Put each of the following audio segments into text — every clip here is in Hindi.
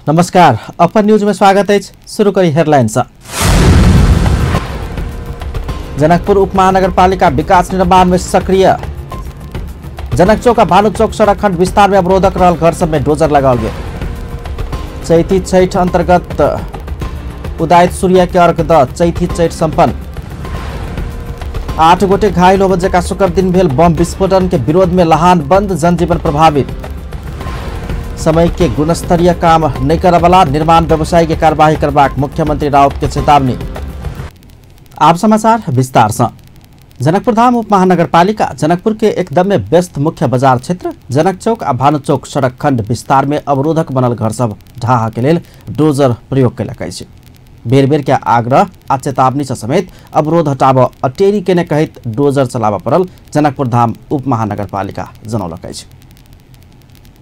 नमस्कार, अपन न्यूज में स्वागत है। शुरू करी हेडलाइंस। जनकपुर उपमहानगरपालिका विकास निर्माण में सक्रिय। जनकचौक और भानुचौक सड़क खंड विस्तार में अवरोधक रहल घर सब में डोजर लगाओल गए। चैती छठ अंतर्गत उदायित सूर्य के अर्घ द चैती छठ संपन्न। 8 गोटे घायल हो जेका शुक्र दिन भेल बम विस्फोटन के विरोध में लहान बंद, जनजीवन प्रभावित। समय के गुणस्तरीय काम नहीं करवाला निर्माण व्यवसायी के कार्यवाही करबाक मुख्यमंत्री राउत के चेतावनी। आप समाचार विस्तार से। जनकपुर धाम उपमहानगरपालिका जनकपुर के एकदम में व्यस्त मुख्य बाजार क्षेत्र जनकचौक आ भानुचौक सड़क खंड विस्तार में अवरोधक बनल घर सब ढाहा के लेल डोजर प्रयोग कयलक अछि। बेर बेर के आग्रह आ चेतावनी से समेत अवरोध हटाब अटेरी के ने कहित डोजर चलाबऽ पड़ल जनकपुर धाम उपमहानगरपालिका जनौलक अछि।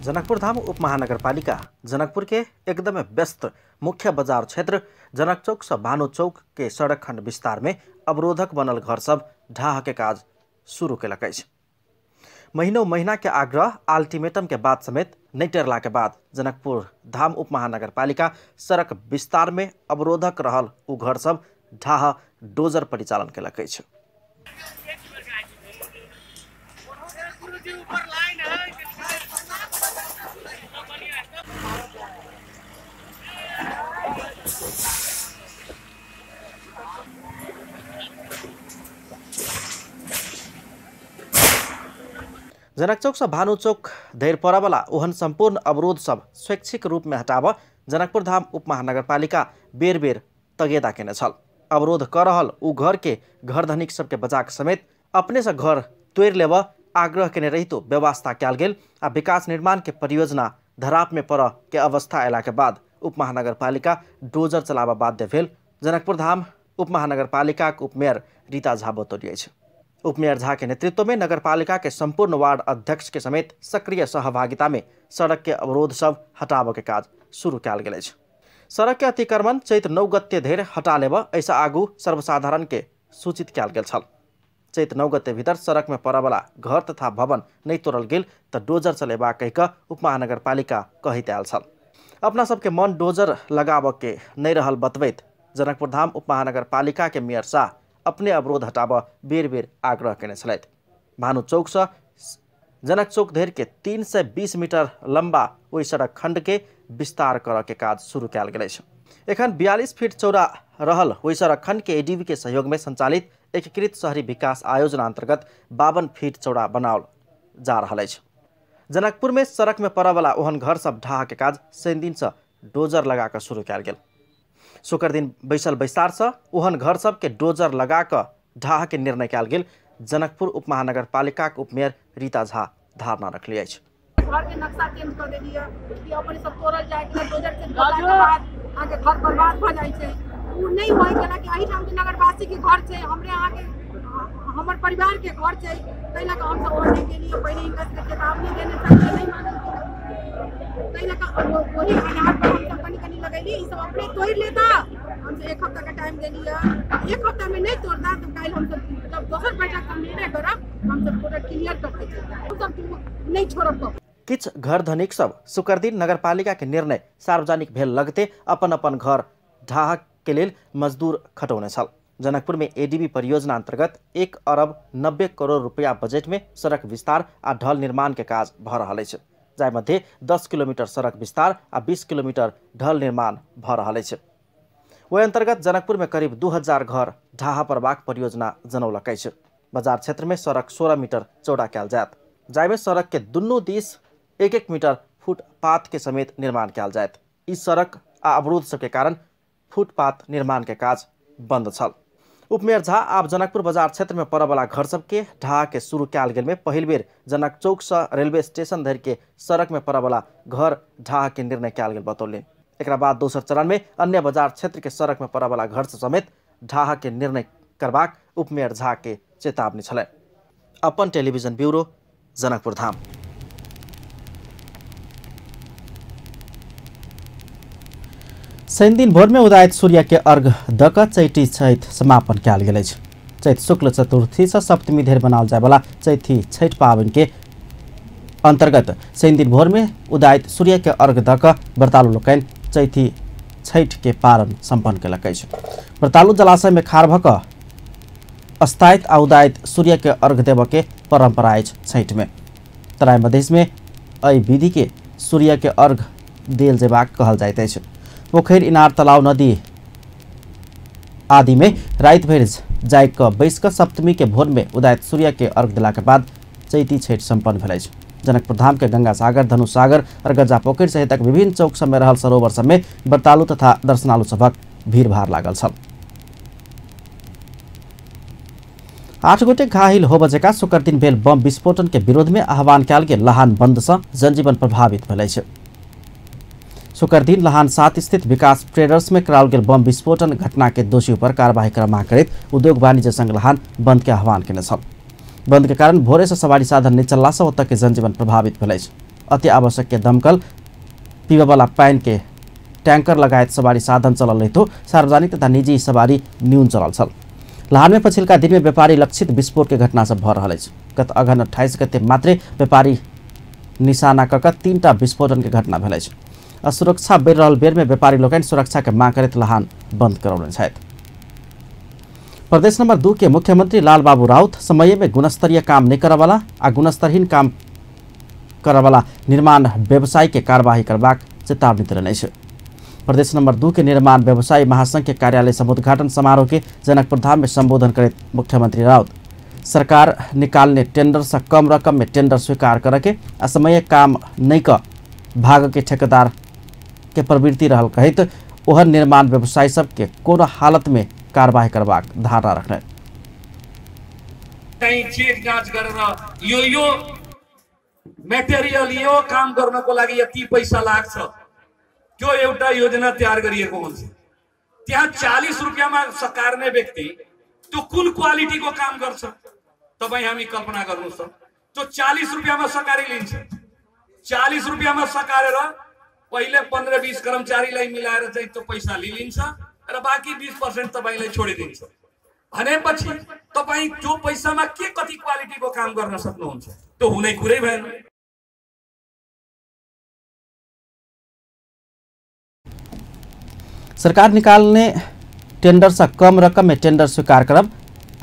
जनकपुर धाम उपमहानगरपालिका जनकपुर के एकदम व्यस्त मुख्य बाजार क्षेत्र जनकचौक से भानुचौक के सड़क खंड विस्तार में अवरोधक बनल घर सब ढाह के काज शुरू कयलक अछि। महीनों महीना के आग्रह अल्टीमेटम के बाद समेत नहीं टेरला के बाद जनकपुर धाम उपमहानगरपालिका सड़क विस्तार में अवरोधक रहल उ घर सब ढाह डोजर परिचालन कयलक अछि। जनकचौक से भानुचौक धैर पड़ावाला ओहन संपूर्ण अवरोध सब स्वैच्छिक रूप में हटाव जनकपुर धाम उपमहानगरपालिका बेर बेर तगेदा केने छल। अवरोध कर रहल उ घर के घर धनिक सबके बचाक समेत अपने से घर तोड़ लेब आग्रह केने रहितो व्यवस्था कयल गेल आ विकास निर्माण के परियोजना धराप में पड़ के अवस्था अयला के बाद उपमहानगरपालिका डोजर चलाबऽ बाध्य भेल। जनकपुर धाम उपमहानगरपालिका के उपमेयर रीता झा बतौलिए अछि। उपमेयर झा के नेतृत्व में नगरपालिका के संपूर्ण वार्ड अध्यक्ष के समेत सक्रिय सहभागिता में सड़क के अवरोध सब हटाबऽ के काज शुरू कयल गेल अछि। सड़क के अतिक्रमण चैत 9 गते धरि हटा लेब ऐसा आगू सर्वसाधारण के सूचित कयल गेल छल। चैत 9 गते भीतर सड़क में पड़ावाला घर तथा भवन नहीं तोड़ल गेल तो डोजर चलेबा कहि कऽ उपमहानगरपालिका कहैत आयल छल। अपना सबके मन डोजर लगाबऽ के नहीं रहल बतबैत जनकपुर धाम उपमहानगरपालिका के मेयर शाह अपने अवरोध हटाबऽ बेर बेर आग्रह केने छलथि। भानुचौक से जनकचौक धरि के 320 मीटर लंबा ओहि सड़क खंड के विस्तार करऽ के काज शुरू कयल गेल अछि। एखन 42 फीट चौड़ा रहल ओहि सड़क खंड के एडीबी के सहयोग में संचालित एकीकृत शहरी विकास आयोजना अंतर्गत 52 फीट चौड़ा बनाओल जा रहल अछि। जनकपुर में सड़क में पड़ावाला ओहन घर सब ढाह के काज शनि दिन से डोजर लगा कर शुरू कयल गेल। शुक्र दिन बैसल बैसार से ओहन घर सब के डोजर लगा कर ढाह के निर्णय कयल गेल। जनकपुर उपमहानगरपालिका के उपमेयर रीता झा धारणा रखली अछि। घर के नक्शा चेंज कर देलिए कि अपने सब तोड़ल जाए कि डोजर से तोड़ला के बाद आगे घर बर्बाद भ जाय छै। उ नहीं होय केला कि एही ठाम के नगरवासी के घर छै, हमरे यहाँ के हमर परिवार के घर छै, तैला का हम सब ओढ़ने के लिए पहले इनका चेतावनी देने सकते नहीं माने। तैला का वही आधार पर हम सब कनी लगैली ई सब अपने तोड़ लेता। हमसे 1 हफ्ता का टाइम देलिए, 1 हफ्ता में नहीं तोड़ता तो काल हम सब जब दोसर बैठक हम निर्णय करब हम सब पूरा क्लियर कर देबै, हम सब नहीं छोड़ब। किछ घर धनिक सब शुक्र दिन नगरपालिका के निर्णय सार्वजनिक भेल लगते अपन अपन घर ढाह के लेल मजदूर खटौने छल। जनकपुर में एडीबी परियोजना अंतर्गत 1 अरब 90 करोड़ रुपया बजट में सड़क विस्तार आ ढल निर्माण के काज भ रहल अछि। जाय मध्य 10 किलोमीटर सड़क विस्तार आ 20 किलोमीटर ढल निर्माण भ रहल अछि। ओहि अंतर्गत जनकपुर में करीब 2000 घर ढाहा पड़बाक परियोजना जनौलक अछि। बाजार क्षेत्र में सड़क 16 मीटर चौड़ा कयल जायत, जाय में सड़क के दुनू दिस 1-1 मीटर फुटपाथ के समेत निर्माण कयल जायत। इस सड़क आ अवरोध सबके कारण फुटपाथ निर्माण के काज बंद छल। उपमेयर झा आप जनकपुर बाजार क्षेत्र में पड़ावाला घर सबके ढाह के शुरू कयल गेल में पहिल बेर जनकचौक से रेलवे स्टेशन धरि के सड़क में पड़ावाला घर ढाह के निर्णय कयल गेल बतौलनि। एकरा बाद दोसर चरण में अन्य बाजार क्षेत्र के सड़क में पड़ावाला घर समेत ढाह के निर्णय करबाक उपमेयर झा के चेतावनी छलै। अपन टेलीविजन ब्यूरो जनकपुर धाम। शनि दिन भोर में उदायित सूर्य के अर्घ द क चैती छठ समापन कयल गेल अछि। चैत शुक्ल चतुर्थी से सप्तमी धरि बनाओल जाय वाला चैती छठ पावनि के अंतर्गत शनि दिन भोर में उदायित सूर्य के अर्घ द क व्रतालु लोकनि चैती छैठ के पारण सम्पन्न कयलक अछि। व्रतालु जलाशय में खाड़ भऽ कऽ अस्तायत आ उदायत सूर्य के अर्घ देव के परंपरा अछि। छैठ में तराई मधेश में एहि विधि के सूर्य के अर्घ देल जेबाक कहल जाइत अछि। पोखरि, इनार, तालाब, नदी आदि में राति भरि जाय कऽ बैस कऽ सप्तमी के भोर में उदायत सूर्य के अर्घ देला के बाद चैती छैठ सम्पन्न भेल अछि। जनकपुर धाम के गंगा सागर, धनु सागर, अरगजा पोखरि सहितक विभिन्न चौक सब में रहल सरोवर सब में व्रतालु तथा दर्शनालु सभक भीड़भाड़ लागल छल। 8 गोटे घायल हो बजेका शुक्र दिन भेल बम विस्फोटन के विरोध में आह्वान कयल गेल लहान बंद से जनजीवन प्रभावित भेल अछि। शुक्र दिन लहान 7 स्थित विकास ट्रेडर्स में कराओल गेल बम विस्फोटन घटना के दोषी पर कार्यवाही कर मांग करैत उद्योग वाणिज्य संघ लहान बंद के आह्वान केने छल। बंद के कारण भोरे से सवारी साधन नहीं चलला से ओतऽ के जनजीवन प्रभावित भेल अछि। अति आवश्यक के दमकल, पीबे वाला पानी के टैंकर लगायत सवारी साधन चलल रहितो सार्वजनिक तथा निजी सवारी न्यून चलल छल। लहान में पछिल्का दिन में व्यापारी लक्षित विस्फोट के घटना सब भऽ रहल अछि। गत अगहन 28 गते मात्रे व्यापारी निशाना कऽ कऽ 3टा विस्फोटन के घटना भेल अछि। असुरक्षा बढ़ि रहल बेर में व्यापारी लोकनि सुरक्षा के मांग करैत लहान बंद करौने छथि। प्रदेश नंबर 2 के मुख्यमंत्री लाल बाबू राउत समय में गुणस्तरीय काम नहीं करवाला आ गुणस्तरहीन काम करवाला निर्माण व्यवसायी के कार्यवाही करबाक चेतावनी देने अछि। प्रदेश नंबर 2 के निर्माण व्यवसायी महासंघ के कार्यालय समुद्घाटन समारोह के जनकपुर धाम में संबोधन करते मुख्यमंत्री राउत सरकार निकालने टेंडर से कम रकम में टेंडर स्वीकार करके असमय काम नहीं कर भाग के ठेकेदार के प्रवृत्ति रहल कहित ओहर निर्माण व्यवसायी सब के कोनो हालत में कार्यवाही करबाक धारणा रखने। कहीं चेक जांच गरेर यो मटेरियल यो काम गर्नको लागि यति पैसा लाग्छ त्यो एउटा योजना तयार गरिएको हुन्छ। त्यहाँ 40 रुपैयाँमा सकार्ने व्यक्ति त्यो कुन क्वालिटीको काम गर्छ तपाई हामी कल्पना गर्नुस् त। त्यो 40 रुपैयाँमा सकारी लिन्छ। 40 रुपैयाँमा सकारेर पहिले 15-20 कर्मचारीलाई मिलाएर चाहिँ त्यो पैसा लिन्छ र बाँकी 20% तपाईलाई छोडिदिन्छ। भनेपछि तपाई त्यो पैसामा के कति क्वालिटीको काम गर्न सक्नुहुन्छ त्यो हुने कुरै भएन। सरकार निकालने टेंडर से कम रकम में टेंडर स्वीकार करब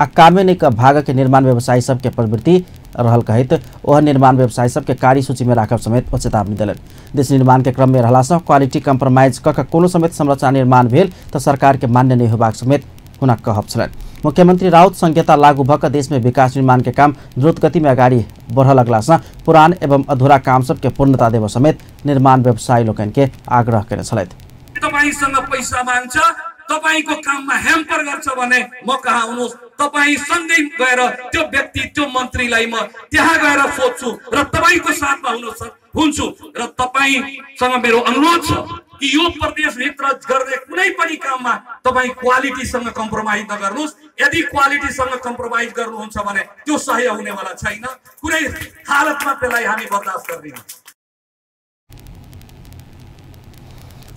आ कामे नहीं कर भाग के निर्माण व्यवसायी सब के प्रवृत्ति रहल कहित वह निर्माण व्यवसायी सब के कार्य सूची में राखब समेत ओ चेतावनी दिलन। देश निर्माण के क्रम में रहला से क्वालिटी कंप्रोमाइज कऽ कोनो समेत संरचना निर्माण भेल तो सरकार के मान्य नहीं होबाक समेत हुनक कहब छलनि। मुख्यमंत्री राउत संहिता लागू भऽ कऽ देश में विकास निर्माण के काम द्रुत गति में आगाड़ी बढ़ लगला से पुरान एवं अधूरा काम सब के पूर्णता देव समेत निर्माण व्यवसायी लोकन के आग्रह केने छलथि। तपाईसँग पैसा माग्छ, तपाईको काममा ह्याम्पर गर्छ भने म कहाँ हुनुहोस्, तपाई सँगै गएर त्यो व्यक्ति त्यो मन्त्रीलाई म त्यहाँ गएर सोध्छु र तपाईको साथमा हुन्छु र तपाईसँग मेरो अनुरोध छ कि यो प्रदेशभित्र गर्ने कुनै पनि काममा तपाई क्वालिटीसँग कम्प्रोमाइज नगर्नुहोस्। यदि क्वालिटीसँग कम्प्रोमाइज गर्नुहुन्छ भने त्यो सही हुनेवाला छैन। कुनै हालतमा त्यसलाई हामी बर्दाश्त गर्दैनौँ।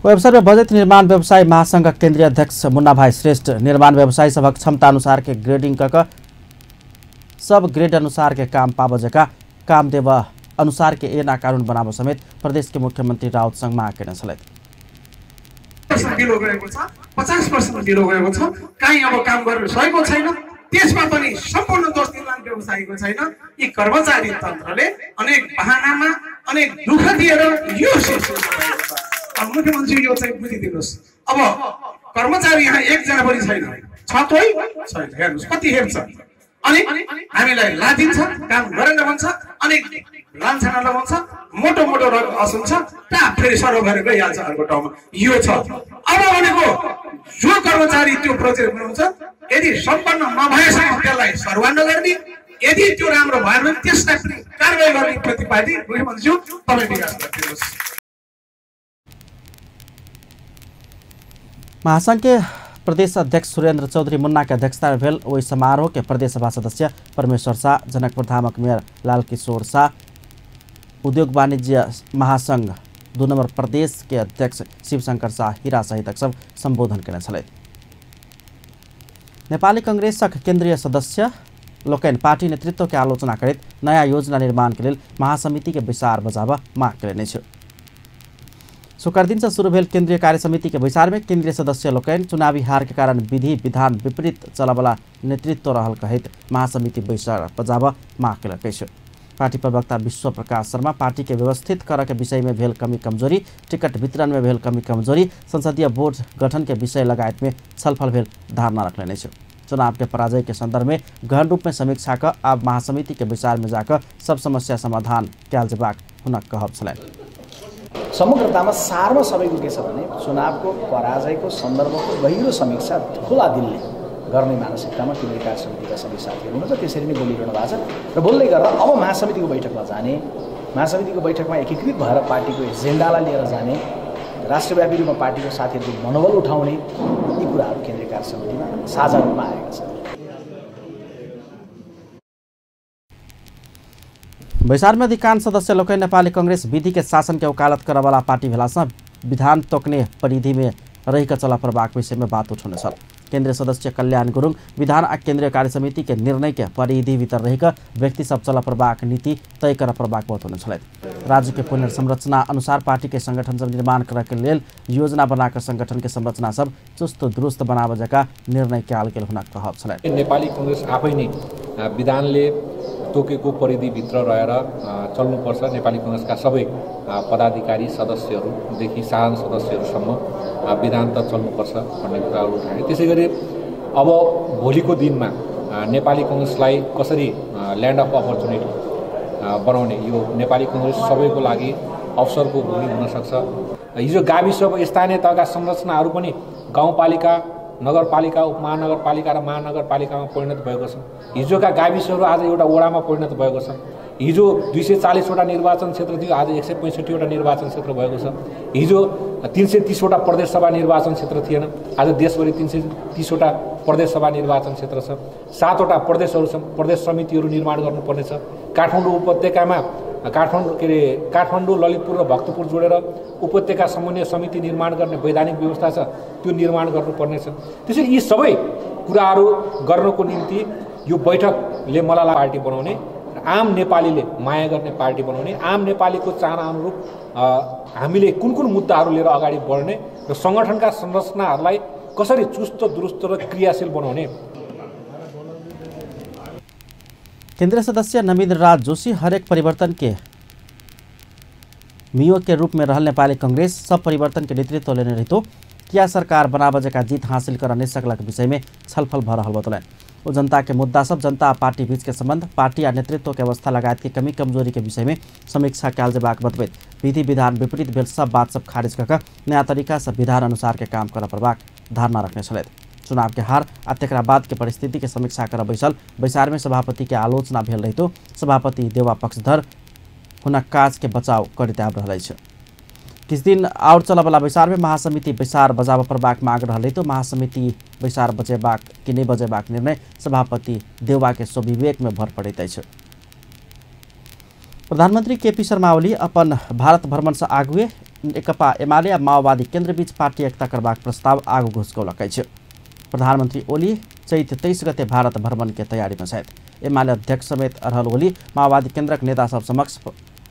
अवसर में बजट निर्माण व्यवसायी महासंघ केंद्रीय अध्यक्ष मुन्ना भाई श्रेष्ठ निर्माण व्यवसायी सबक क्षमता अनुसार के ग्रेडिंग कर सब ग्रेड अनुसार के काम पाबजेका काम देव अनुसार के ऐना कानून बनाब समेत प्रदेश के मुख्यमंत्री राउत संघ माग केने छलथि। 50% ढिलो गएको छ। कहीं अब काम गर्न सकेको छैन। त्यसमा पनि सम्पूर्ण दोष निर्माण व्यवसायीको छैन। यी कर्मचारी तन्त्रले अनेक बहानामा अनेक दुःख दिएर यो मुख्यमन्त्री यो चाहिँ बुझिदिनुहोस्। अब कर्मचारी यहाँ एकजना पनि छैन, छ तोइ छैन, हेर्नुहोस् कति हेर्छ। अनि हामीलाई लादिन्छ, काम गरेन भन्छ, अनि लान्छना लगाउँछ, मोटो मोटो असुन्छ, टाप फेरि सर्व गरेर गइहाल्छ अर्को ठाउँमा। यो छ। अब भनेको जो कर्मचारी त्यो प्रोजेक्ट बनाउँछ यदि सम्पन्न नभएसम्म त्यसलाई सर्वा नगर्ने, यदि त्यो राम्रो भएन भने त्यसलाई पनि कारबाही गर्ने प्रतिपादी मुख्यमन्त्री तपाईँ विकास गरिदिनुहोस्। महासंघ के प्रदेश अध्यक्ष सुरेंद्र चौधरी मुन्ना के अध्यक्षता में भेल ओहि समारोह के प्रदेश सभा सदस्य परमेश्वर शाह, जनकपुर धामक मेयर लाल किशोर शाह, उद्योग वाणिज्य महासंघ 2 नंबर प्रदेश के अध्यक्ष शिवशंकर शाह हीरा सहित सब संबोधन केने छलथि। नेपाली कांग्रेसक केंद्रीय सदस्य लोकन पार्टी नेतृत्व के आलोचना करैत नया योजना निर्माण के लिए महासमिति के विचार बजाब माग केने छ। शुक्र दिन से शुरू भेल केन्द्रीय कार्य समिति के बैसार में केन्द्रीय सदस्य लोकैन चुनावी हार के कारण विधि विधान विपरीत चलबला नेतृत्व रहल कहित महासमिति बैसार बजाब माग केलकै छ। पार्टी प्रवक्ता विश्व प्रकाश शर्मा पार्टी के व्यवस्थित कर के विषय में भेल कमी कमजोरी, टिकट वितरण में भेल कमी कमजोरी, संसदीय बोर्ड गठन के विषय लगायत में छलफल भेल धारणा रखले छ। चुनाव के पराजय के संदर्भ में गहन रूप में समीक्षा कर अब महासमिति के विचार में जाकर सब समस्या समाधान क्याल जवाक हुन कहब छलै। समग्रतामा सारमा सबैको के छ भने चुनावको पराजयको सन्दर्भको गहिरो समीक्षा खुला दिलले गर्ने मानसिकतामा केन्द्रीय कार्य समितिका सबै साथीहरू हुनुहुन्छ। त्यसरी नै बोलिरहनु भएको छ र बोल्दै गर्दा अब महासमितिको बैठकमा जाने, महासमितिको बैठकमा एकीकृत भएर पार्टीको एजेन्डालाई लिएर जाने, राष्ट्रव्यापी रूपमा पार्टीको साथीहरूको मनोबल उठाउने यी कुराहरू केन्द्रीय कार्य समितिमा साझा रूपमा आएका छन्। बैसार में अधिकांश सदस्य लोग नेपाली कांग्रेस विधि के शासन के वकालत करे वाला पार्टी भेलासँ विधान तोक्ने परिधि में रहिका चला प्रभाग विषय में बात उठाउने छ। केन्द्रीय सदस्य कल्याण गुरुङ विधान आ केन्द्रीय कार्य समिति के निर्णय के परिधि भीतर रहेका व्यक्ति सब चला प्रभाग नीति तय कर प्रभाग बताउने छलैथ। राज्य के पुनर्संरचना अनुसार पार्टी के संगठन सब निर्माण करे के लेल योजना बनाकर संगठन के संरचना सब चुस्त दुरुस्त बनावे जका निर्णय क्याल गेल हुन कहब छलैथ। नेपाली कांग्रेस आफै नै विधानले तोकेको परिधिभित्र रहेर चल्नुपर्छ। नेपाली कांग्रेसका सबै पदाधिकारी सदस्यहरूदेखि साधारण सदस्यहरूसम्म विधान त चल्नुपर्छ भन्ने कुराहरू उठाए। त्यसै गरी अब भोलिको दिनमा नेपाली कांग्रेसलाई कसरी ल्यान्ड अफ अपर्च्युनिटी बनाउने, यो नेपाली कांग्रेस सबैको लागि अवसरको भूमि हुन सक्छ। हिजो गाविसको स्थानीय तहका संरचनाहरू पनि गाउँपालिका, नगरपालिका, उपमहानगरपालिका र महानगरपालिकामा परिणत भएको छ। हिजोका गाविसहरू आज एउटा वडामा परिणत भएको छ। हिजो 240वटा निर्वाचन क्षेत्र थियो, आज 165वटा निर्वाचन क्षेत्र भएको छ। हिजो 330वटा प्रदेश सभा निर्वाचन क्षेत्र थिएन, आज देशभरि 330वटा प्रदेश सभा निर्वाचन क्षेत्र छ। 7वटा प्रदेशहरू छन्, प्रदेश समितिहरू निर्माण गर्नुपर्नेछ। काठमाडौँ उपत्यकामा काठमाडौँ, ललितपुर र भक्तपुर जोडेर उपत्यका समन्वय समिति निर्माण गर्ने वैधानिक व्यवस्था छ, त्यो निर्माण गर्नुपर्नेछ। त्यसैले यी सबै कुराहरू गर्नको निम्ति यो बैठकले मलाई पार्टी बनाउने, आम नेपालीले माया गर्ने पार्टी बनाउने, आम नेपालीको चाहना अनुरूप हामीले कुन कुन मुद्दाहरू लिएर अगाडि बढ्ने र संगठनका संरचनाहरूलाई कसरी चुस्त दुरुस्त र क्रियाशील बनाउने। केंद्रीय सदस्य नमिन्द्र राज जोशी हरेक परिवर्तन के मियो के रूप में रहल नेपाली कांग्रेस सब परिवर्तन के नेतृत्व लेने रही तो क्या सरकार बनावे जका जीत हासिल कर नहीं सकलक विषय में छलफल भ रहल बतौलन। वो जनता के मुद्दा सब, जनता आ पार्टी बीच के संबंध, पार्टी आ नेतृत्व के अवस्था लगायत के कमी कमजोरी के विषय में समीक्षा क्याल जवाक बतबैत विधि विधान विपरीत भेल सब बात सब खारिज कर नया तरीका से विधान अनुसार के काम कर प्रभाग धारणा रखने छलैथ। चुनाव के हार आ तेकरा बाद के परिस्थिति के समीक्षा कर बैसार में सभापति के आलोचना भेल रही तो सभापति देवा पक्षधर हुनक काज के बचाव करिताब रहलै छ। किस दिन और चलबला बैसार में महासमिति बैसार बजाव प्रभाग माग रही तो महासमिति बैसार बजेबाक कि नहीं बजेबाक निर्णय सभापति देवा के स्वविवेक में भर पड़ैत अछि। प्रधानमंत्री केपी शर्मा ओली अपन भारत भ्रमण से आगुए नेकपा एमाले आ माओवादी केन्द्र बीच पार्टी एकता करबाक प्रस्ताव आगू घुसकौलकै छ। प्रधानमंत्री ओली चैत 23 गते भारत भ्रमण के तैयारी में छथि। एमाले अध्यक्ष समेत रहल ओली माओवादी केन्द्रक नेता सब समक्ष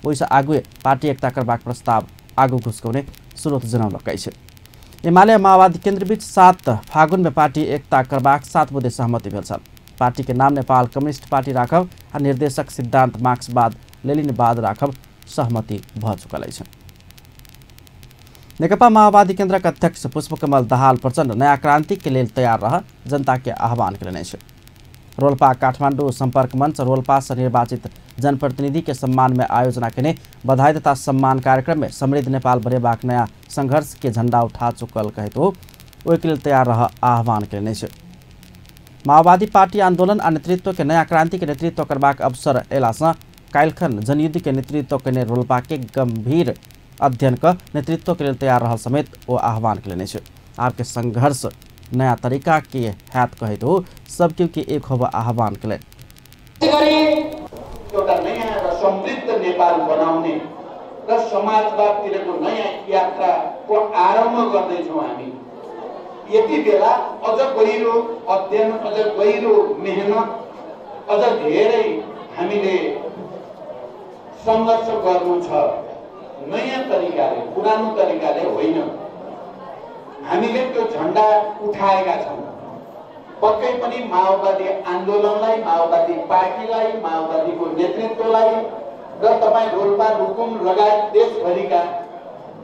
ओइसे आगुए पार्टी एकता करबाक प्रस्ताव आगू घुसकौने स्रोत जनौलकै छ। एमाले माओवादी केन्द्र बीच 7 फागुन में पार्टी एकता करबाक 7 बुधे सहमति भेल छल। पार्टी के नाम नेपाल कम्युनिस्ट पार्टी राखब आ निर्देशक सिद्धांत मार्क्सवाद लेनिनवाद राखब सहमति भ चुकल अछि। नेकपा माओवादी केन्द्रक अध्यक्ष पुष्पकमल दाहाल प्रचण्ड नया क्रांति के लेल तैयार रह जनता के आह्वान कयलनि अछि। रोल्पा काठमाडौँ संपर्क मंच रोल्पा से निर्वाचित जनप्रतिनिधि के सम्मान में आयोजना केने बधाई तथा सम्मान कार्यक्रम में समृद्ध नेपाल बनेबाक नया संघर्ष के झंडा उठा चुकल कहे तो ओहिके लेल तैयार रह आह्वान कयलनि अछि। माओवादी पार्टी आंदोलन आ नेतृत्व के नया क्रांति के नेतृत्व करबाक अवसर अयलासँ काल्हिखन जनयुद्ध के नेतृत्व केने रोल्पा के गंभीर अध्ययन का नेतृत्व के लिए तैयार रह समेत वो आह्वान कयलनि अछि। आपके संघर्ष नया तरीका के हैत कहे तो सब के एक होब आह्वान कयलनि। एउटा नयाँ र समृद्ध नेपाल बनाउने र समाजवादतिरको नयाँ यात्राको आरम्भ गर्दैछौँ हामी। यति बेला अझ गहिरो अध्ययन, अझ गहिरो मेहनत, अझ धेरै हामीले सङ्घर्ष गर्नु छ। नयाँ तरिकाले पुरानो तरिकाले होइन। हामीले त्यो झन्डा उठाएका छौँ। पक्कै पनि माओवादी आन्दोलनलाई, माओवादी पार्टीलाई, माओवादीको नेतृत्वलाई र तपाईँ रोल्पा रुकुम लगायत देशभरिका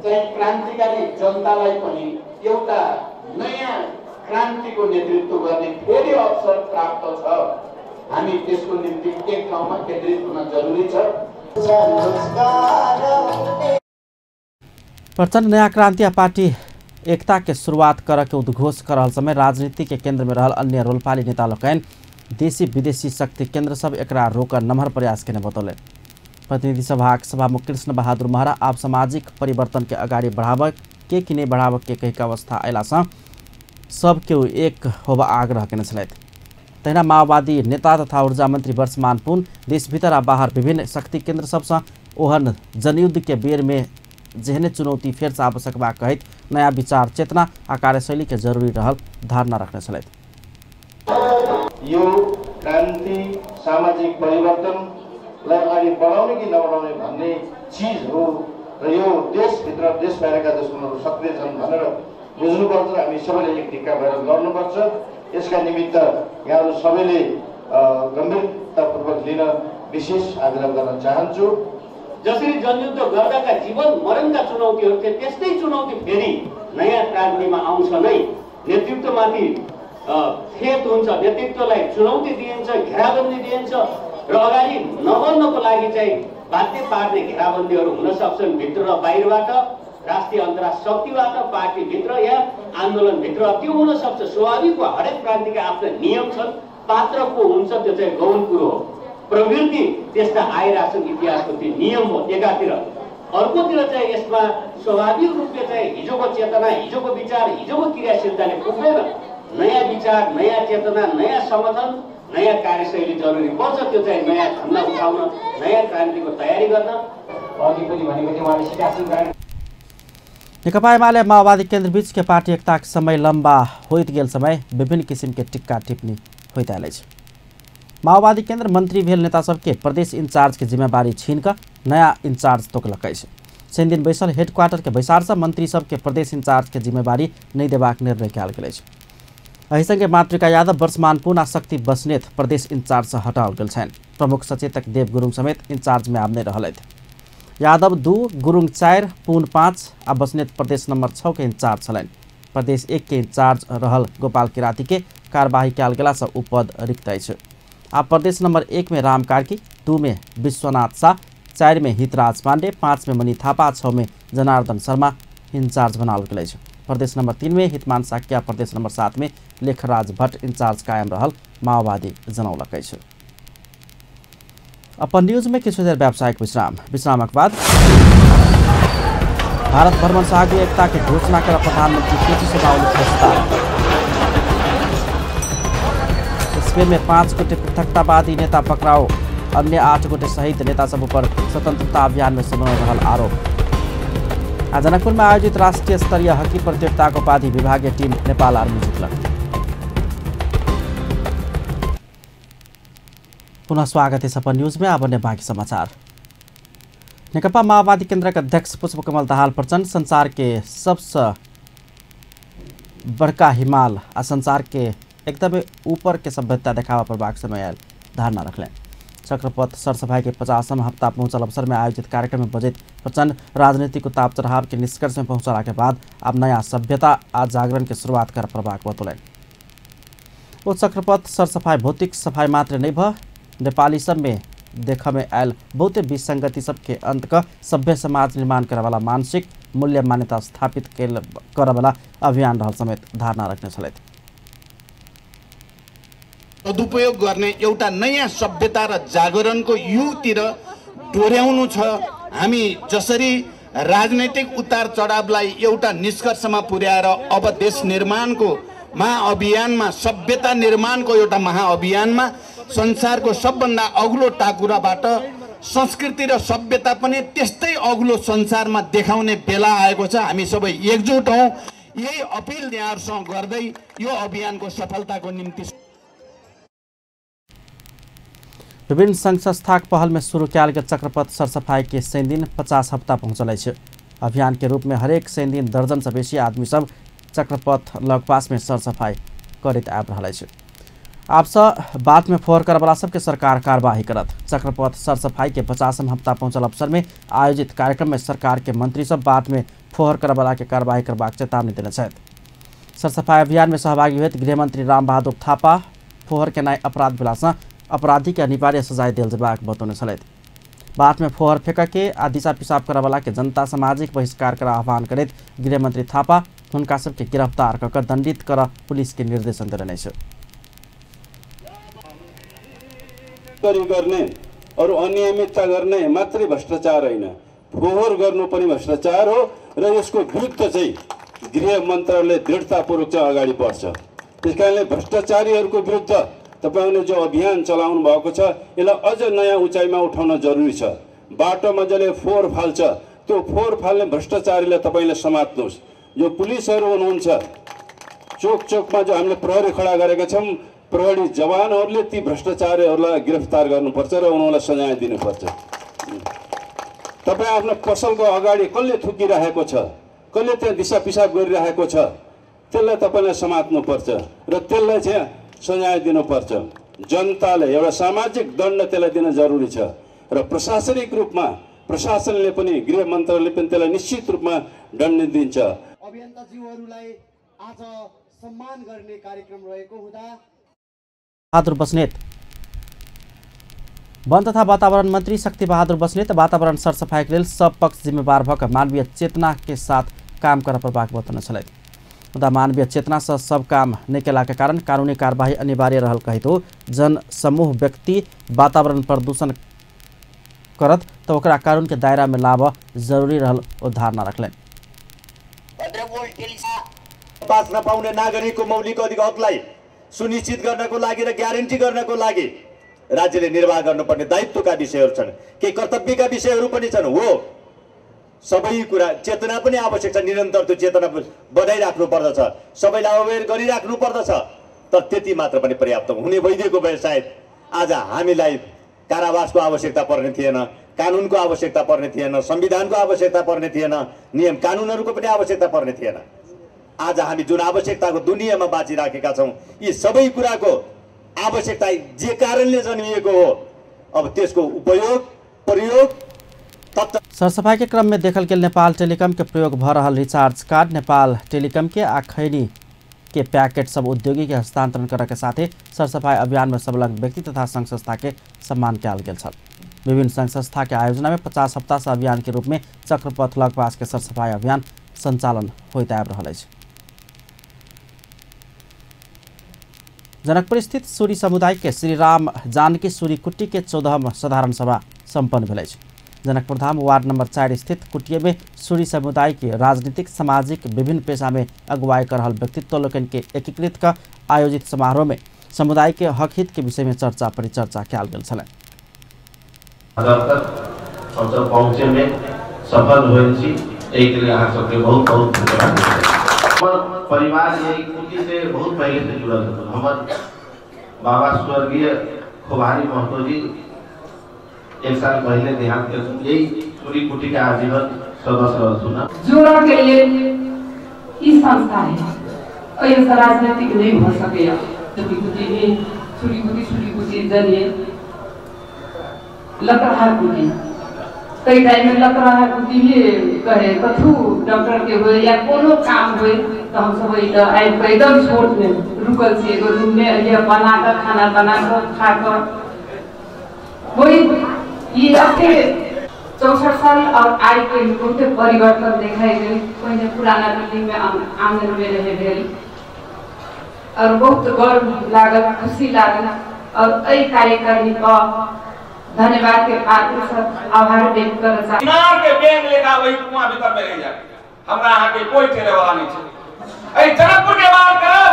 चाहिँ क्रान्तिकारी जनतालाई पनि एउटा नयाँ क्रान्तिको नेतृत्व गर्ने फेरि अवसर प्राप्त छ। हामी त्यसको निम्ति एक ठाउँमा केन्द्रित हुन जरुरी छ। प्रचण्ड नया क्रान्तिया पार्टी एकता के शुरुआत करके उद्घोष कर रहल समय राजनीति के केंद्र में रहल अन्य रोलपाली नेता लोकनि देशी विदेशी शक्ति केंद्र सब एकरा रोक नम्हर प्रयास केने बतौले। प्रतिनिधि सभा सभामुख कृष्ण बहादुर महरा आप सामाजिक परिवर्तन के अगाडि बढ़ाव के कि नहीं बढ़ाव के कही अवस्था अयला सब के एक होबा आग्रह केने छलथि। तहिना माओवादी नेता तथा ऊर्जा मंत्री वर्षमान पुन देश भीतर आ बाहर विभिन्न शक्ति केंद्र सबसँ ओहन जनयुद्ध के बेर में जेहने चुनौती फेर से आवश्यक बा कहैत नया विचार चेतना आ कार्यशैली के जरूरी रहल धारणा रखने छलथि। यो क्रान्ति सामाजिक परिवर्तनलाई अगाडि बढाउने कि नबढाउने भन्ने चिज हो र यो देशभित्र देश बाहिरका दुश्मनहरू सक्रिय छन् भनेर बुझ्नुपर्छ। हामी सबैले एक ढिक्का भएर गर्नुपर्छ। यसका निमित्त यहाँहरू सबैले गम्भीरतापूर्वक लिन विशेष आग्रह गर्न चाहन्छु। जसरी जनयुद्ध गर्दाका जीवन मरणका चुनौतीहरू थिए त्यस्तै चुनौती फेरि नयाँ क्रान्तिमा आउँछ नै। नेतृत्वमाथि खेत हुन्छ, नेतृत्वलाई चुनौती दिइन्छ, घेराबन्दी दिइन्छ र अगाडि नबढ्नको लागि चाहिँ बाध्य पार्ने घेराबन्दीहरू हुन सक्छन् भित्र र बाहिरबाट, राष्ट्रिय अन्तर्राष्ट्रिय शक्तिबाट, पार्टीभित्र या आन्दोलनभित्र। त्यो हुन सक्छ, स्वाभाविक हो। हरेक क्रान्तिका आफ्ना नियम छन्, पात्र को हुन्छ त्यो चाहिँ गौण कुरो हो। प्रवृत्ति त्यस्ता आइरहेछन्, इतिहासको त्यो नियम हो एकातिर। अर्कोतिर चाहिँ यसमा स्वाभाविक रूपले चाहिँ हिजोको चेतना, हिजोको विचार, हिजोको क्रियाशीलताले पुग्दैन। नयाँ विचार, नयाँ चेतना, नयाँ समर्थन, नयाँ कार्यशैली जरुरी पर्छ। त्यो चाहिँ नयाँ धन्दा उठाउन, नयाँ क्रान्तिको तयारी गर्न अघि पनि भनेको थिएँ उहाँले सिकासन। नेकपा एमाले माओवादी केन्द्र बीच के पार्टी एकता के समय लंबा होइत गेल समय विभिन्न किसिम के टिक्का टिप्पणी होइत आयल अछि। माओवादी केन्द्र मंत्री भेल नेता सबके प्रदेश इंचार्ज के जिम्मेवारी छीन कर नया इंचार्ज तोकलक अछि। शनि दिन बैसल हेडक्वार्टर के बैसार से मंत्री सबके प्रदेश इंचार्ज के जिम्मेवारी नहीं देबाक निर्णय कयल गेल अछि। एहि संगे मातृका यादव, वर्षमान पुन आ शक्ति बस्नेत प्रदेश इंचार्ज से हटाओल गेल छनि। प्रमुख सचेतक देव गुरुङ समेत इंचार्ज में आब नहि रहलथि। यादव 2, गुरुङ 4, पुन 5 आ बस्नेत प्रदेश नंबर 6 के इंचार्ज छलनि। प्रदेश 1 के इंचार्ज रहल गोपाल किराती के कार्यवाही कयल गेला से उ पद रिक्त अछि। आ प्रदेश नंबर 1 में राम कार्की, 2 में विश्वनाथ शाह, 4 में हितराज पांडे, 5 में मणि थापा, 6 में जनार्दन शर्मा इंचार्ज बनाओल गेल अछि। प्रदेश नंबर 3 में हितमान साक्या, प्रदेश नंबर 7 में लेखराज भट्ट इंचार्ज कायम रहल माओवादी जनौलक अछि। अपन न्यूज में किछु देर व्यावसायिक विश्रामक बाद भारत भ्रमण से आगे एकता के घोषणा कर प्रधानमंत्री केपी शर्मा ओली प्रस्ताव। स्पेन में 5 गोटे पृथकतावादी नेता पकड़ाओ, अन्य 8 गोटे सहित नेता सब पर स्वतंत्रता अभियान में संलग्न रहल आरोप। आज जनकपुर में आयोजित राष्ट्रीय स्तरीय हॉकी प्रतियोगिता को उपाधि विभागीय टीम नेपाल आर्मी जीतलक। पुनः स्वागत है सपन न्यूज में। अब बाकी समाचार। नेकपा माओवादी केन्द्र के अध्यक्ष पुष्पकमल दाहाल प्रचण्ड संसार के सबसे बड़का हिमाल आ संसार के एकदम ऊपर के सभ्यता देखावा प्रभाग समय आयल धारणा रखलें। चक्रपथ सरसफाई के 50वां हफ्ता पहुंचल अवसर में आयोजित कार्यक्रम में बजैत प्रचण्ड राजनीतिक उतार चढ़ाव के निष्कर्ष में पहुंचला के बाद अब नया सभ्यता आ जागरण के शुरुआत कर प्रभाग बतौलन। वो चक्रपथ सरसफाई भौतिक सफाई मात्र नहीं भ नेपाली सब में देख में आयल बहुते विसंगति सबके अंत का सभ्य समाज निर्माण करे वाला मानसिक मूल्य मान्यता स्थापित करे वाला अभियान रहल समेत धारणा रख्ने छलथि। सदुपयोग गर्ने एउटा नयाँ सभ्यता र जागरणको युगतिर डोर्याउनु छ। हामी जसरी राजनैतिक उतार चढावलाई एउटा निष्कर्षमा पुर्याएर अब देश निर्माणको महाअभियानमा, सभ्यता निर्माणको एउटा महाअभियानमा संसारको सबभन्दा अग्लो टाकुराबाट संस्कृति र सभ्यता पनि त्यस्तै अग्लो संसारमा देखाउने बेला आएको छ। हामी सबै एकजुट हौं। यही अपिल यहाँहरुसँग गर्दै यो अभियानको सफलताको निम्ति विभिन्न संघ संस्थाक पहल में शुरू किया गया चक्रपथ सरसफाई के 100 दिन 50 हफ्ता पहुँचल है। अभियान के रूप में हरेक 100 दिन दर्जन से बेसी आदमी सब चक्रपथ लगपास में सरसफाई करते आब रहा है। आप बात में फोहर करवाला सबके सरकार कार्यवाही करत। चक्रपथ सरसफाई के 50वां हफ्ता पहुंचल अवसर में आयोजित कार्यक्रम में सरकार के मंत्री सब बात में फोहर करवाला के कार्यवाही करबाक चेतावनी देने छथि। सरसफाई अभियान में सहभागी हुए गृहमंत्री रामबहादुर थापा फोहर के नाय अपराध भेला अपराधी के अनिवार्य सजाय दिल जबाक बतौने छलथि। बात में फोहर फेंकके आ दिशा पिसाब करवाला के जनता सामाजिक बहिष्कार कर आह्वान करैत गृहमंत्री थापा हुनका सबके गिरफ्तार कर दंडित कर पुलिस के निर्देशन देने छ। गर्ने अरू अनियमितता गर्ने मात्रै भ्रष्टाचार होइन, फोहोर गर्नु पनि भ्रष्टाचार हो र यसको विरुद्ध चाहिँ गृह मन्त्रालयले दृढतापूर्वक चाहिँ अगाडि बढ्छ। त्यसकारणले भ्रष्टाचारीहरूको विरुद्ध तपाईले जो अभियान चलाउनु भएको छ यसलाई अझ नयाँ उचाइमा उठाउन जरुरी छ। बाटोमा जसले फोहोर फाल्छ त्यो फोहोर फाल्ने भ्रष्टाचारीलाई तपाईले समात्नुहोस्। जो पुलिसहरू हुनुहुन्छ चोक चोकमा जो हामीले प्रहरी खडा गरेका छौँ, प्रहरी जवानहरूले ती भ्रष्टाचारीहरूलाई गिरफ्तार गर्नुपर्छ र उनीहरूलाई सजाय दिनुपर्छ। तपाईँ आफ्नो पसलको अगाडि कसले थुकिरहेको छ, कसले त्यहाँ दिशा पिसाब गरिरहेको छ, त्यसलाई तपाईँलाई समात्नुपर्छ र त्यसलाई चाहिँ सजाय दिनुपर्छ। जनताले एउटा सामाजिक दण्ड त्यसलाई दिन जरुरी छ र प्रशासनिक रूपमा प्रशासनले पनि गृह मन्त्रालयले पनि त्यसलाई निश्चित रूपमा दण्ड दिन्छ। अभियन्ताज्यूहरूलाई आज सम्मान गर्ने कार्यक्रम रहेको हुँदा बहादुर बस्नेत वन तथा वातावरण मंत्री शक्ति बहादुर बस्नेत वातावरण सरसफाई के लिए सब पक्ष जिम्मेवार भकर मानवीय चेतना के साथ काम कर प्रभाग बतौने छलथि। मुदा मानवीय चेतना से सब काम नहीं केला के कारण कानूनी कार्यवाही अनिवार्य रहल कहित हो। जन समूह व्यक्ति वातावरण प्रदूषण करत तो ओकरा कानून के दायरा में लाभ जरूरी रहल धारणा रखले। बाँच्न पाउने नागरिकको मौलिक अधिकारलाई सुनिश्चित गर्नको लागि र ग्यारेन्टी गर्नको लागि राज्यले निर्वाह गर्नुपर्ने दायित्वका विषयहरू छन्, केही कर्तव्यका विषयहरू पनि छन्। हो, सबै कुरा चेतना पनि आवश्यक छ, निरन्तर त्यो चेतना बढाइराख्नु पर्दछ, सबैलाई अवेर गरिराख्नु पर्दछ। तर त्यति मात्र पनि पर्याप्त हुने भइदिएको भए सायद आज हामीलाई कारावासको आवश्यकता पर्ने थिएन, कानुनको आवश्यकता पर्ने थिएन, संविधानको आवश्यकता पर्ने थिएन, नियम कानुनहरूको पनि आवश्यकता पर्ने थिएन। आज हामी जुन आवश्यकताको दुनियाँमा बाँचिराखेका छौँ, यी सबै कुराको आवश्यकता जे कारणले जन्मिएको हो, अब त्यसको उपयोग प्रयोग। सरसफाई के क्रम में देखल गेल नेपाल टेलीकॉम के प्रयोग भ रहल रिचार्ज कार्ड नेपाल टेलीकॉम के आ खैनी के पैकेट सब उद्योगी के हस्तांतरण करे के साथ सरसफाई अभियान में संलग्न व्यक्ति तथा संघ संस्था के सम्मान कयल गेल छल। विभिन्न संघ संस्था के आयोजना में 50 हफ्ता से अभियान के रूप में चक्रपथ लगपास के सरसफाई अभियान संचालन होइत आबि रहल अछि। जनकपुर स्थित सूरी समुदाय के श्री राम जानकी सूरी कुट्टी के 14वां साधारण सभा सम्पन्न भेल अछि। जनकपुर धाम वार्ड नंबर 4 स्थित कुटिया में सूरी समुदाय के राजनीतिक सामाजिक विभिन्न पेशा में अगुवाई कर रहल व्यक्तित्व लोकन के एकीकृत का आयोजित समारोह में समुदाय के हक हित के विषय में चर्चा परिचर्चा कयल गेल छल। पहुंचे में सफल हुए एक लिए आप सबके बहुत बहुत धन्यवाद। परिवार ये कुटी से बहुत पहले से जुड़ा था। हमारे बाबा स्वर्गीय खुबारी महतो जी 1 साल पहले देहांत कर यही पूरी कुटी का आजीवन सदस्य सुना जोड़ों के लिए इस संस्था है और ये राजनीतिक नहीं हो सकेगा। छुरी कुटी जरिए लग रहा कुटी कई टाइम में लग रहा कुटी भी कहे कथू डॉक्टर के हुए या कोनो काम हुए तो हम सब एकदम छोट में रुकल से रूम में ये बनाकर खाना बनाकर खाकर वही ये अपने 64 साल और आज के बहुत परिवर्तन दिखाई गई। पहले पुराना बिल्डिंग में आंगन में रह गई और बहुत गर्व लागल, खुशी लागल और कई कार्यकर्मी का धन्यवाद के पात्र सब आभार व्यक्त कर दिमाग के बैंक लेखा वही कुआं भीतर में रह जाए। हमरा यहाँ के कोई ठेले वाला नहीं है। ए जनकपुर के बात करो,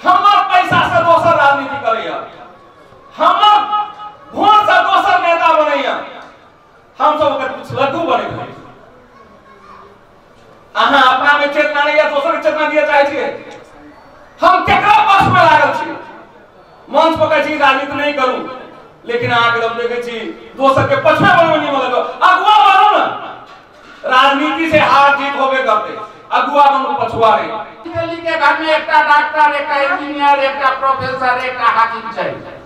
हमर पैसा से दोसर राजनीति करैया, हमर वोट से दोसर नेता बनैया, हम सब ओकर कुछ लड्डू बने गए। अहाँ अपना में चेतना नहीं है, दोसर के चेतना दिए चाहे छिए। हम केकरा पक्ष में लागल छी, मंच पर कहै छी राजनीति नहीं करू, लेकिन आगे हम देखे छी दोसर के पछुआ बनवनी मतलब अगुआ बनो ना राजनीति से हार जीत होबे करते अगुआ बनो पछुआ रे दिल्ली के घर में एक डॉक्टर एक इंजीनियर एक प्रोफेसर एक हाकिम चाहिए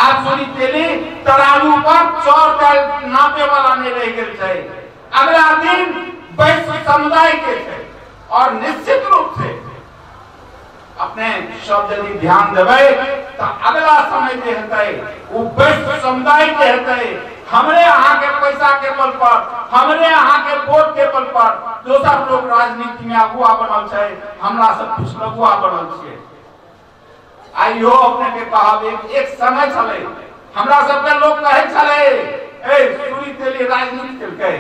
आप सुनी तेली तराजू पर चौर का नापे वाला नहीं रह गए चाहिए अगला दिन वैश्य समुदाय के थे और निश्चित रूप से अपने शब्द यदि ध्यान देवे तो अगला समय जे हेतै वो वैश्य समुदाय के हेतै हमरे यहाँ के पैसा के बल पर हमरे यहाँ के वोट के बल पर दोसर लोग राजनीति में अगुआ बनल छै हमरा सब पिछलगुआ बनल छियै आइयो अपने के कहब एक समय चले हमरा सब के लोग कहे चले ए सूरी तेली राजनीति केलकै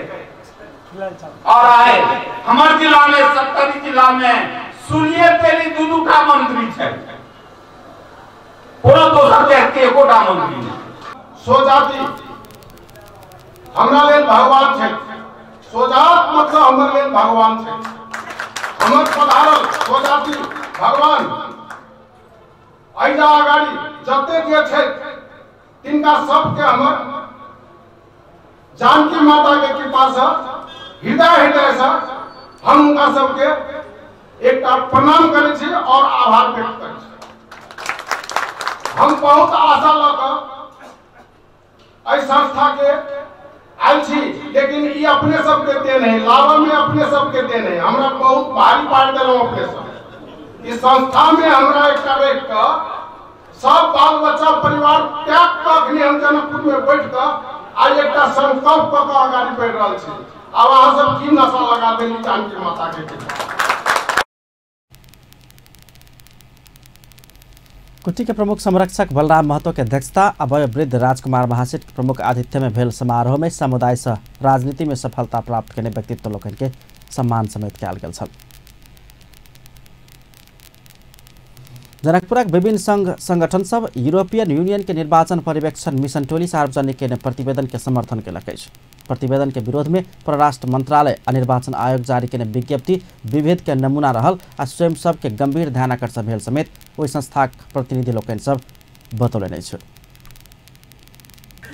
और आए हमारे जिला में 70 जिला में सूर्य तेली दूदू का मंत्री है पूरा दोसर के एकोटा मंत्री सोजाती हमरा लेल भगवान छै सोजात मतलब हमर लेल भगवान छै हमर पधारल सोजाती भगवान आइजा अगाड़ी जते जे छै तिनका सबके हमर जानकी माता के कृपा से हृदय से हम उनका सबके एक प्रणाम करे छी और आभार व्यक्त करे छी हम बहुत आशा लगा ऐ संस्था के आयल छी लेकिन ये अपने सबके देन है लावा में अपने सबके देन है हमरा बहुत भारी पार देलौ अपने सब इस संस्था में हमरा एक सब बाल बच्चा परिवार त्याग कखनी हम जनकपुर में बैठ कर आज एक संकल्प क आगाड़ी बढ़ रहा छी अब अहाँ सब की नशा लगा देली जानकी माता के कुटी के प्रमुख संरक्षक बलराम महतो के अध्यक्षता आ वयोवृद्ध राजकुमार महासेठ के प्रमुख आतिथ्य में भेल समारोह में समुदाय से राजनीति में सफलता प्राप्त करने व्यक्तित्व लोकन के सम्मान समेत कयल गेल छल। जनकपुरक विभिन्न संघ संगठन सब यूरोपियन यूनियन के निर्वाचन पर्यवेक्षण मिशन टोली सार्वजनिक के प्रतिवेदन के समर्थन केलक अछि। प्रतिवेदन के विरोध में परराष्ट्र मंत्रालय आ निर्वाचन आयोग जारी केने विज्ञप्ति विभेद के नमूना रहल आ स्वयं सब के गंभीर ध्यानाकर्षण भेल समेत ओहि संस्थाक प्रतिनिधि लोकनि सब बतौलनि अछि।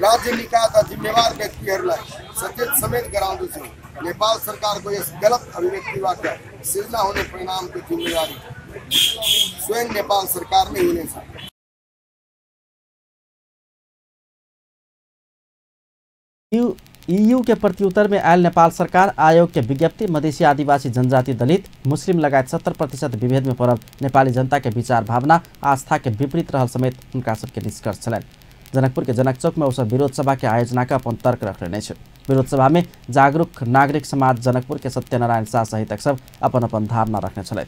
राज्य निकाय का जिम्मेवार व्यक्तिहरूलाई सचेत समेत गराउँदछु नेपाल सरकारको यस गलत अभिव्यक्तिबाट सिर्जना हुने परिणामको जिम्मेवारी स्वयं नेपाल सरकार नै हुनेछ। ईयू के प्रत्युत्तर में आयल नेपाल सरकार आयोग के विज्ञप्ति मधेसी आदिवासी जनजाति दलित मुस्लिम लगायत 70% विभेद में पड़ल नेपाली जनता के विचार भावना आस्था के विपरीत रहल समेत उनका सबके निष्कर्ष छलनि। जनकपुर के जनक चौक में उसब विरोध सभा के आयोजना का अपन तर्क रखने छे। विरोध सभा में जागरूक नागरिक समाज जनकपुर के सत्यनारायण शाह सहित सब अपन अपन धारणा रखने छले।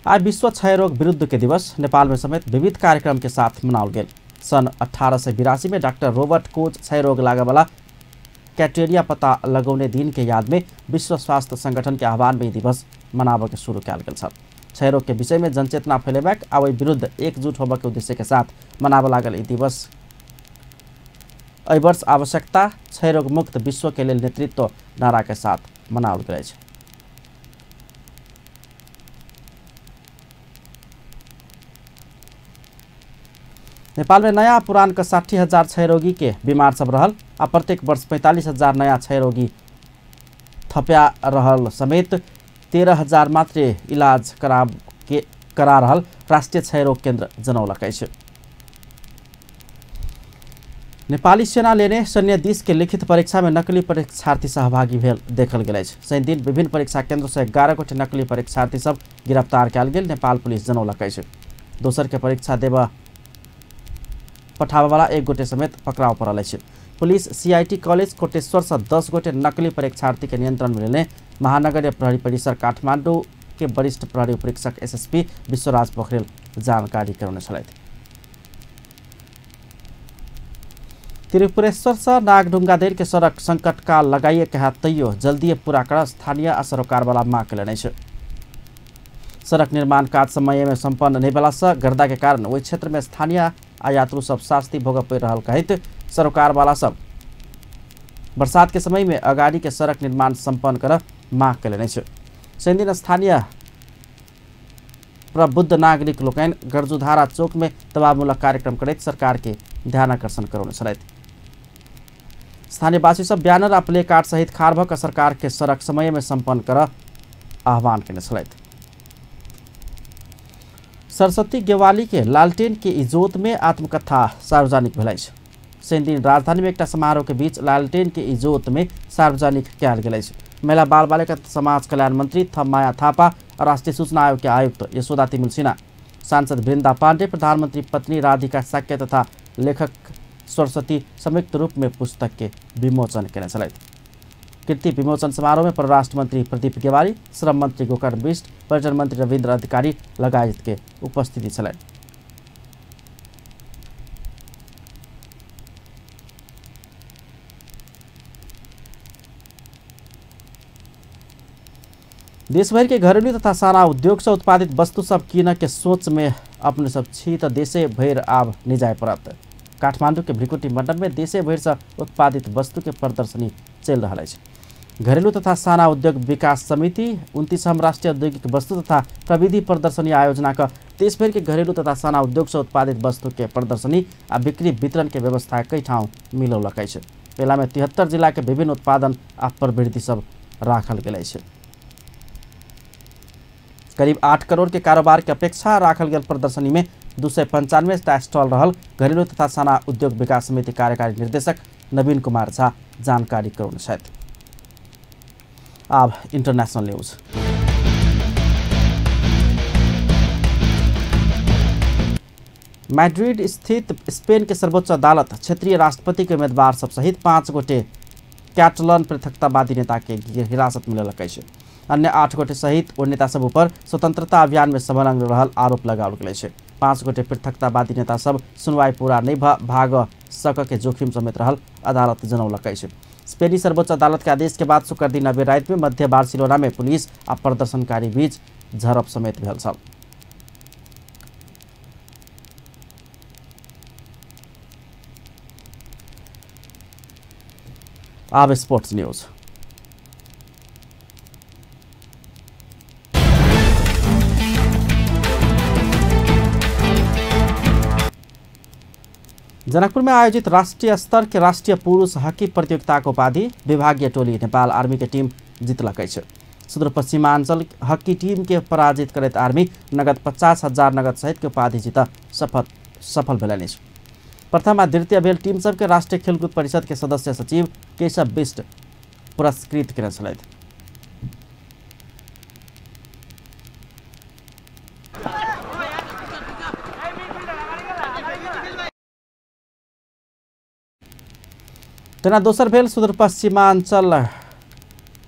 आज विश्व क्षयरोग विरुद्ध के दिवस नेपाल में समेत विविध कार्यक्रम के साथ मनाओल गेल। सन 1882 में डॉक्टर रॉबर्ट कोच क्षयरोग लागे वाला कैटेरिया पता लगौने दिन के याद में विश्व स्वास्थ्य संगठन के आह्वान में दिवस मनाबे के शुरू कयल गेल छल। क्षयरोग के विषय में जनचेतना फैलेबाक आ ओहि विरुद्ध एकजुट होबे के उद्देश्य के साथ मनाबे लागल ई दिवस एहि वर्ष आवश्यकता क्षयरोग मुक्त विश्व के लिए नेतृत्व नारा के साथ मनाओल गेल अछि। नेपाल में नया पुरान का 60,000 क्षयरोगी के बीमार सब रहल आ प्रत्येक वर्ष 45,000 नया क्षयरोगी थप्या रहल समेत 13,000 मात्र इलाज करा रहल राष्ट्रीय क्षयरोग केंद्र जनौलक अछि। नेपाली सेना लेने सैन्य दिश के लिखित परीक्षा में नकली परीक्षार्थी सहभागी भेल देखल गेल अछि। शनि दिन विभिन्न परीक्षा केंद्र से 11 गोटे नकली परीक्षार्थी सब गिरफ्तार कयल गेल नेपाल पुलिस जनौलक अछि। दोसर के परीक्षा देबा पठाबे वाला 1 गोटे समेत पकड़ाव पड़ल अछि। पुलिस सीआईटी कॉलेज कोटेश्वर से 10 गोटे नकली परीक्षार्थी के नियंत्रण में लेने महानगरीय प्रहरी परिसर काठमाडौँ के वरिष्ठ प्रहरी उपरीक्षक एसएसपी विश्वराज पोखरेल जानकारी करौने छलथि। त्रिपुरेश्वर से नागढुंगा देर के सड़क संकट का लगाइए कहा तैयो जल्दी पूरा कर स्थानीय आ सरोकार वाला मांग कयलनि अछि। सड़क निर्माण कार्य समय में संपन्न नहीं भेला से गर्दा के कारण ओहि क्षेत्र में स्थानीय आ यात्रु सब शास्ति भोगऽ पड़ि रहल कहैत सरोकार वाला सब बरसात के समय में अगाड़ी के सड़क निर्माण संपन्न कर मांग कयलनि अछि। शनि दिन स्थानीय प्रबुद्ध नागरिक लोकनि गरजुधारा चौक में दबावमूलक कार्यक्रम करैत सरकार के ध्यान आकर्षण कराउने छलैत। स्थानीयवासी सब ब्यानर आ प्ले कार्ड सहित खाड़ भऽ सरकार के सड़क समय में संपन्न कर आह्वान केने छलैत। सरस्वती गेवाली के लालटेन के इजोत में आत्मकथा सार्वजनिक भेलै। शनि दिन राजधानी में एक समारोह के बीच लालटेन के इजोत में सार्वजनिक कयल गेलै। महिला बाल बालिका समाज कल्याण मंत्री थम्माया थापा और राष्ट्रीय सूचना आयोग के आयुक्त यशोदा तिमिल सिन्हा, सांसद वृंदा पांडे, प्रधानमंत्री पत्नी राधिका साक्य तथा लेखक सरस्वती संयुक्त रूप में पुस्तक के विमोचन केने छलैथ। कृति विमोचन समारोह में परराष्ट्र मंत्री प्रदीप गेवाली, श्रम मंत्री गोकर्ण बिष्ट, पर्यटन मंत्री रविन्द्र अधिकारी लगायत के उपस्थिति छलैन। देशभर के घरेलू तथा साना उद्योग से उत्पादित वस्तु सब कीन के सोच में अपने सब छी तो देशे भर आब निजाय पड़त। काठमांडू के भ्रिकुटी मंडप में देशे भर से उत्पादित वस्तु के प्रदर्शनी चल रहा है। घरेलू तथा साना उद्योग विकास समिति 29 राष्ट्रीय औद्योगिक वस्तु तथा प्रविधि प्रदर्शनी आयोजना का देशभर के घरेलू तथा साना उद्योग से उत्पादित वस्तु के प्रदर्शनी आ बिक्री वितरण के व्यवस्था कई ठाउँ मिलौलक है। मेला में 73 जिला के विभिन्न उत्पादन आ प्रवृत्ति सब राखल गेल है। करीब 8 करोड़ के कारोबार के अपेक्षा राखल गेल प्रदर्शनी में 295 स्टॉल रहल। घरेलू तथा साना उद्योग विकास समिति कार्यकारी निर्देशक नवीन कुमार झा जानकारी कराउने छथि। अब इंटरनेशनल न्यूज। मैड्रिड स्थित स्पेन के सर्वोच्च अदालत क्षेत्रीय राष्ट्रपति के उम्मीदवार सब सहित 5 गोटे कैटलन पृथकतावादी नेता के हिरासत में लेलक। अन्य 8 गोटे सहित ओ नेता सब ऊपर स्वतंत्रता अभियान में संलग्न रहल आरोप लगाओल गेल छै। 5 गोटे पृथकतावादी नेता सब सुनवाई पूरा नहीं भाग सक के जोखिम समेत रहल अदालत जनौलक छै। स्पेनी सर्वोच्च अदालत के आदेश के बाद शुक्र दिन अबेर रात में मध्य बार्सिलोना में पुलिस आ प्रदर्शनकारी बीच झड़प समेत भेल छल। अब स्पोर्ट्स न्यूज। जनकपुर में आयोजित राष्ट्रीय स्तर के राष्ट्रीय पुरुष हॉकी प्रतियोगिता को उपाधि विभागीय टोली नेपाल आर्मी के टीम जीतलक है। सुदूरपश्चिमांचल हॉकी टीम के पराजित करत आर्मी नगद 50,000 नगद सहित के उपाधि जीत सफल भेलनि। प्रथम आ द्वितीय भेल टीम सब के राष्ट्रीय खेलकूद परिषद के सदस्य सचिव केशव बिष्ट पुरस्कृत केने छलथि। तेना दोसर भेल सुदूरपश्चिमांचल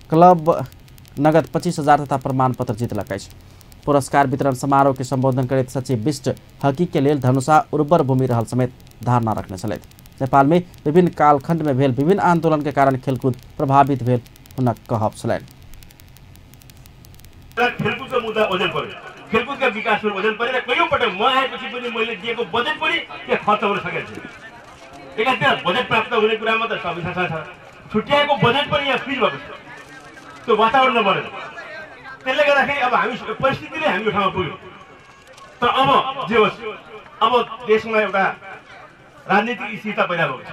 क्लब नगद 25,000 तथा प्रमाण पत्र जीतलक अछि। पुरस्कार वितरण समारोह के संबोधन करैत सचिव बिष्ट हॉकी के लेल धनुषा उर्वर भूमि रहल समेत धारणा रखने छलथि। नेपाल में विभिन्न कालखंड में भेल विभिन्न आंदोलन के कारण खेलकूद प्रभावित भेल हुनक कहब छलनि। खेलकूद का मुद्दा ओजन पर्यो, खेलकूद का विकास में ओजन पर्यो। कयौं पटक म आएपछि पनि मैले दिएको बजेट पनि के खर्च हुन सकेको छैन। एकातिर बजेट प्राप्त हुने कुरामा त सबै थाहा छ, छुट्याएको बजेट पनि यहाँ फ्रिज भएको छ, त्यो वातावरण बनेन। त्यसले गर्दाखेरि अब हामी परिस्थितिले हाम्रो ठाउँमा पुग्यो। तर अब जे होस्, अब देशमा एउटा राजनीतिक स्थिरता पैदा भएको छ।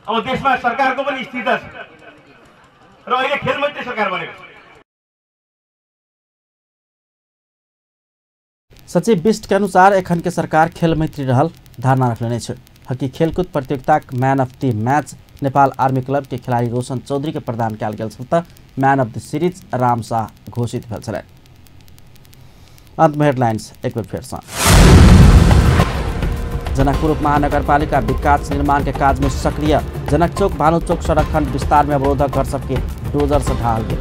अब देशमा सरकारको पनि स्थिरता छ र अहिले खेलमन्त्री सरकार बनेको छ। सचिव बिष्ट के अनुसार एखन के सरकार खेल मैत्री रहल धारणा रखने छ। हॉकी खेलकूद प्रतियोगिता man of the match Nepal army club के खिलाड़ी रोशन चौधरी के प्रदान कयल गेल छ। Man of the series Ram Shah घोषित भेल छल। अंत में हेडलाइंस एक बार फिर से। जनकपुर उपमहानगरपालिका विकास निर्माण के काज में सक्रिय। जनक चौक भानु चौक सड़क खंड विस्तार में अवरोधक घर सबके डोजर से ढाल गया।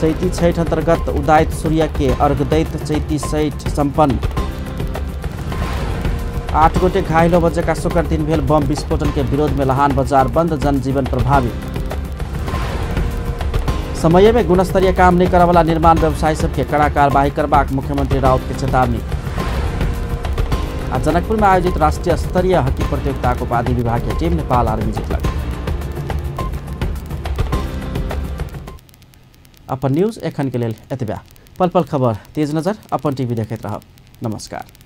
चैती छठ अंतर्गत उदायित सूर्य के अर्घदैत चैती छठ संपन्न। 8 गोटे घायल बजे का शुक्र दिन भेल बम विस्फोटन के विरोध में लहान बाजार बंद, जनजीवन प्रभावित। समय में गुणस्तरीय काम नहीं करे वाला निर्माण व्यवसायी सबके कड़ा कार्यवाही करबाक मुख्यमंत्री राउत के चेतावनी। आज जनकपुर में आयोजित राष्ट्रीय स्तरीय हॉकी प्रतियोगिता को उपाधि विभागीय टीम नेपाल आर्मी जीतलक। अपन न्यूज एखन के लेल एतबे। पल पल खबर तेज नजर अपन टीवी देखैत रहब। नमस्कार।